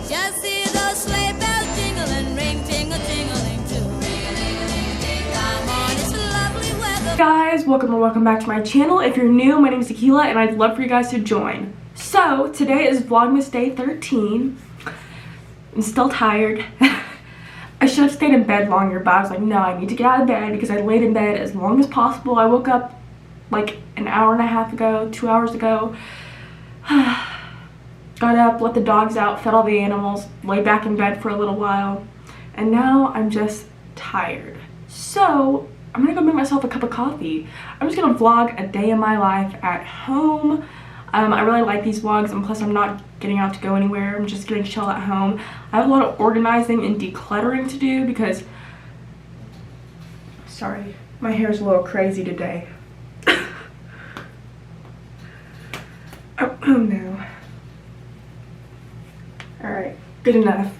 Just see those sleigh bells jingling, ring, tingle-tingling too. Come on, it's lovely weather. Hey guys, welcome back to my channel. If you're new, my name is Tequila and I'd love for you guys to join. So today is Vlogmas day 13. I'm still tired. I should have stayed in bed longer, but I was like, no, I need to get out of bed because I laid in bed as long as possible. I woke up like an hour and a half ago, 2 hours ago. Got up, let the dogs out, fed all the animals, lay back in bed for a little while, and now I'm just tired. So I'm gonna go make myself a cup of coffee. I'm just gonna vlog a day in my life at home. I really like these vlogs, and plus I'm not getting out to go anywhere. I'm just getting chill at home. I have a lot of organizing and decluttering to do because, sorry, my hair's a little crazy today. Oh no. Alright, good enough.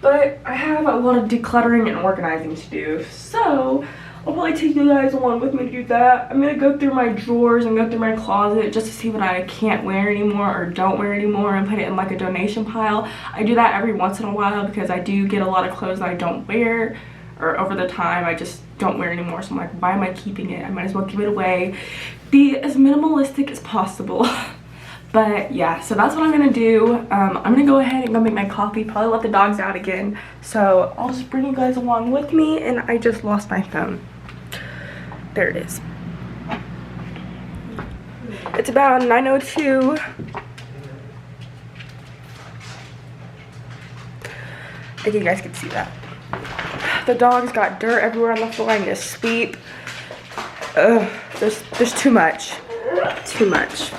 But I have a lot of decluttering and organizing to do, so I'll probably take you guys along with me to do that. I'm gonna go through my drawers and go through my closet just to see what I can't wear anymore or don't wear anymore and put it in like a donation pile. I do that every once in a while because I do get a lot of clothes that I don't wear, or over the time I just don't wear anymore. So I'm like, why am I keeping it? I might as well give it away. Be as minimalistic as possible. But yeah, so that's what I'm gonna do. I'm gonna go ahead and go make my coffee, probably let the dogs out again. So I'll just bring you guys along with me, and I just lost my phone. There it is. It's about 9:02. I think you guys can see that. The dogs got dirt everywhere on the floor. I need to sweep. Ugh, there's too much. Too much.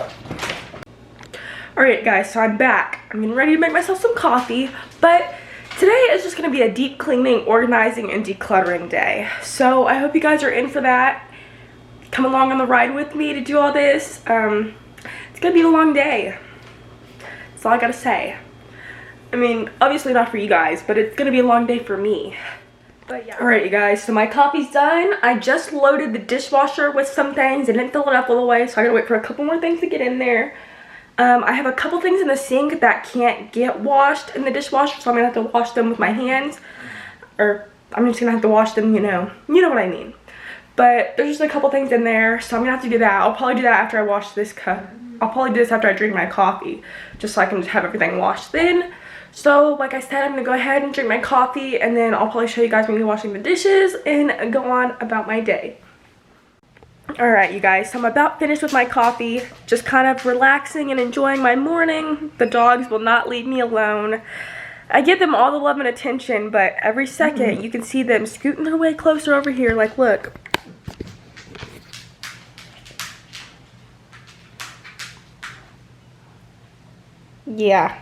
Alright guys, so I'm back. I'm getting ready to make myself some coffee, but today is just going to be a deep cleaning, organizing, and decluttering day. So I hope you guys are in for that. Come along on the ride with me to do all this. It's going to be a long day. That's all I got to say. I mean, obviously not for you guys, but it's going to be a long day for me. But yeah. Alright you guys, so my coffee's done. I just loaded the dishwasher with some things. I didn't fill it up all the way, so I got to wait for a couple more things to get in there. I have a couple things in the sink that can't get washed in the dishwasher, so I'm gonna have to wash them with my hands, or I'm just gonna have to wash them, you know what I mean. But there's just a couple things in there, so I'm gonna have to do that. I'll probably do that after I wash this cup. I'll probably do this after I drink my coffee, just so I can just have everything washed then. So like I said, I'm gonna go ahead and drink my coffee, and then I'll probably show you guys me washing the dishes and go on about my day. Alright you guys, so I'm about finished with my coffee, just kind of relaxing and enjoying my morning. The dogs will not leave me alone. I give them all the love and attention, but every second you can see them scooting their way closer over here, like look. Yeah.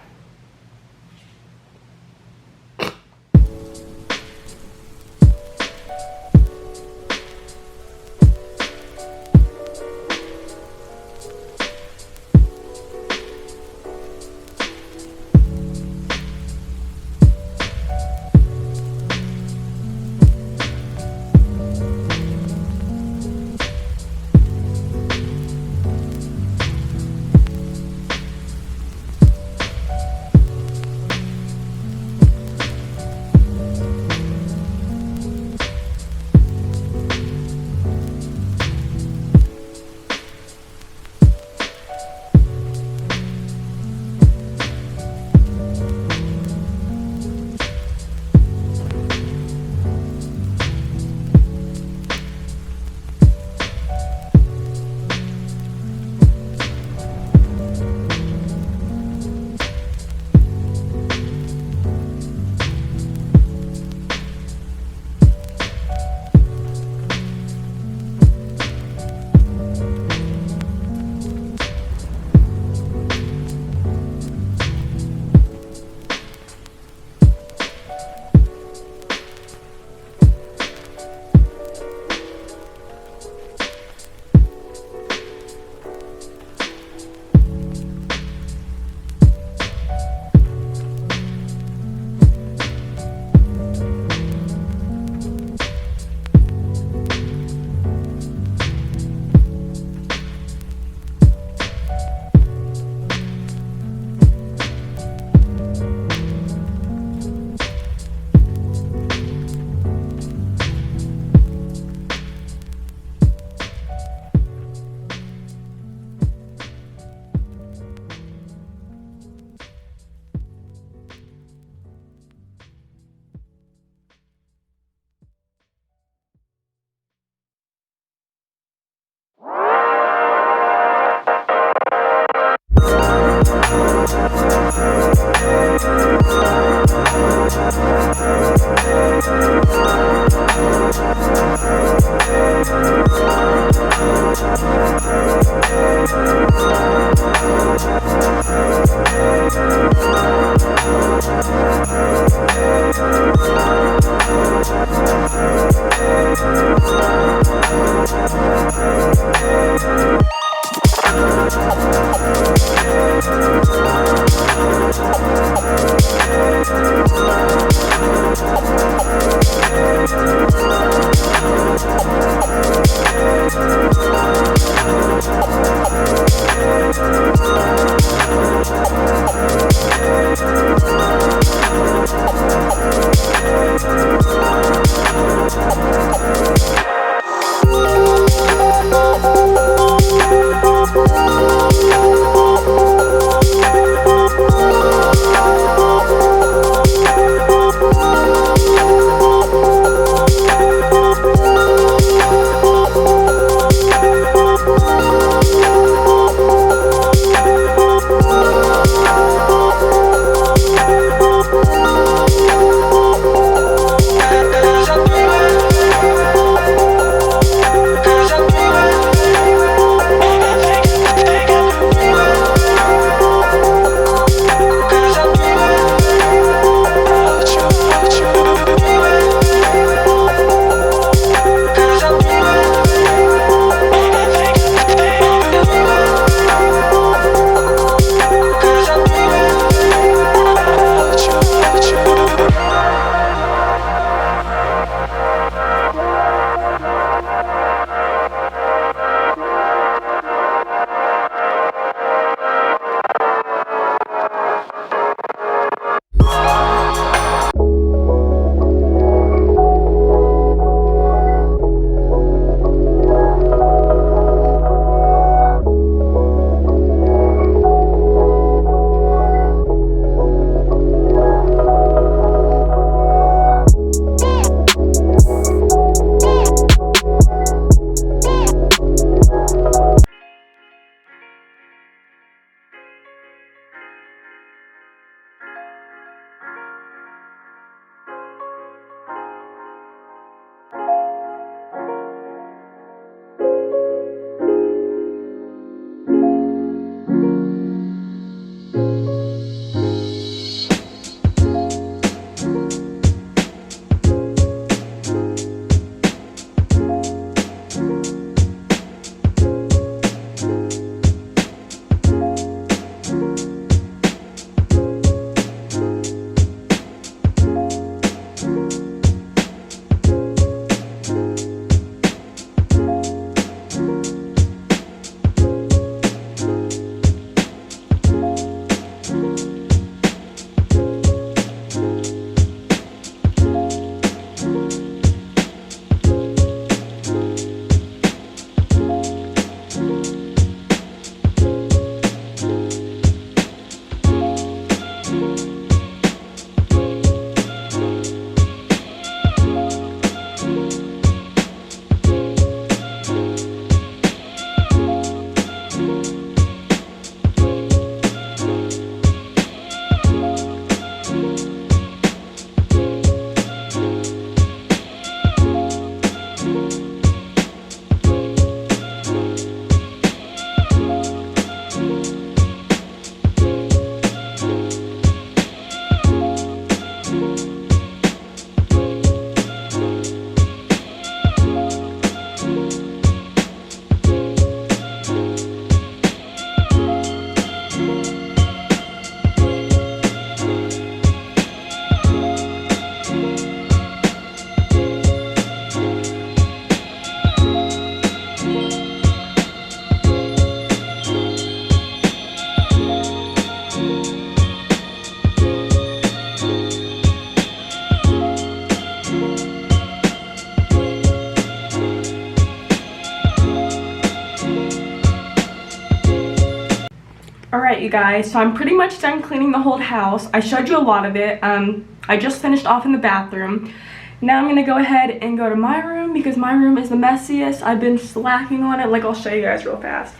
guys, so I'm pretty much done cleaning the whole house. I showed you a lot of it. I just finished off in the bathroom. Now I'm gonna go ahead and go to my room because my room is the messiest. I've been slacking on it. Like, I'll show you guys real fast.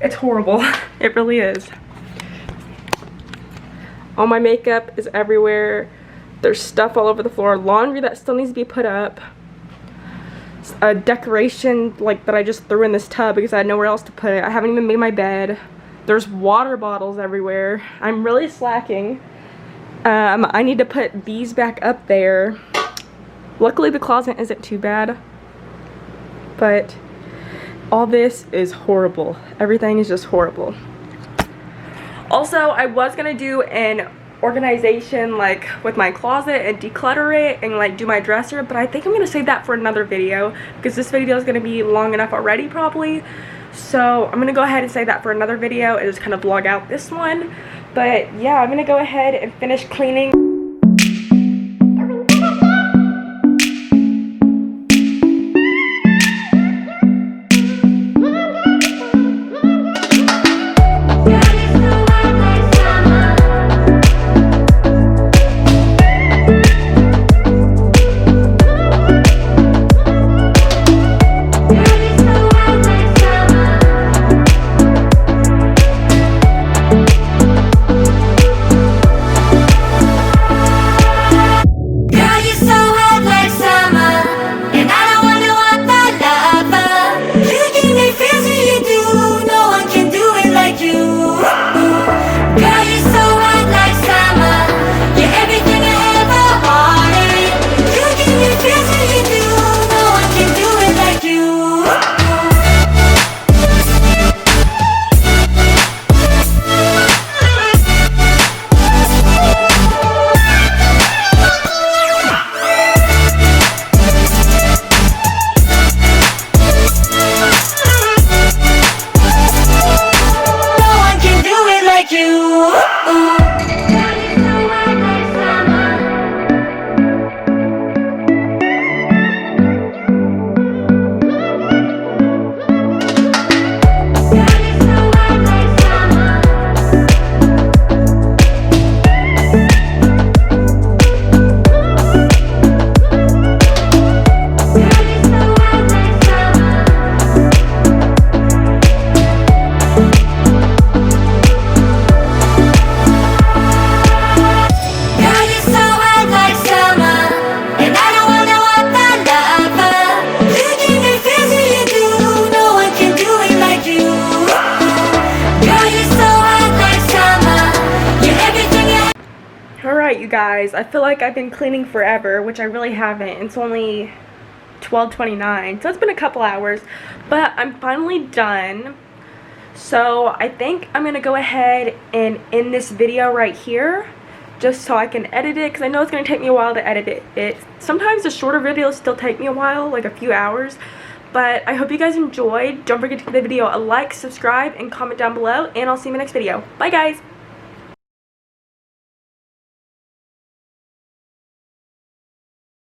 It's horrible. It really is. All my makeup is everywhere. There's stuff all over the floor. Laundry that still needs to be put up. A decoration like that I just threw in this tub because I had nowhere else to put it. I haven't even made my bed. There's water bottles everywhere. I'm really slacking. I need to put these back up there. Luckily the closet isn't too bad, but all this is horrible. Everything is just horrible. Also, I was gonna do an organization like with my closet and declutter it and like do my dresser, but I think I'm gonna save that for another video because this video is gonna be long enough already probably. So I'm gonna go ahead and save that for another video and just kind of vlog out this one. But yeah, I'm gonna go ahead and finish cleaning. Alright, you guys, I feel like I've been cleaning forever, which I really haven't. It's only 12:29, so it's been a couple hours, but I'm finally done. So I think I'm gonna go ahead and end this video right here just so I can edit it, because I know it's gonna take me a while to edit it. Sometimes the shorter videos still take me a while, like a few hours. But I hope you guys enjoyed. Don't forget to give the video a like, subscribe, and comment down below, and I'll see you in the next video. Bye guys!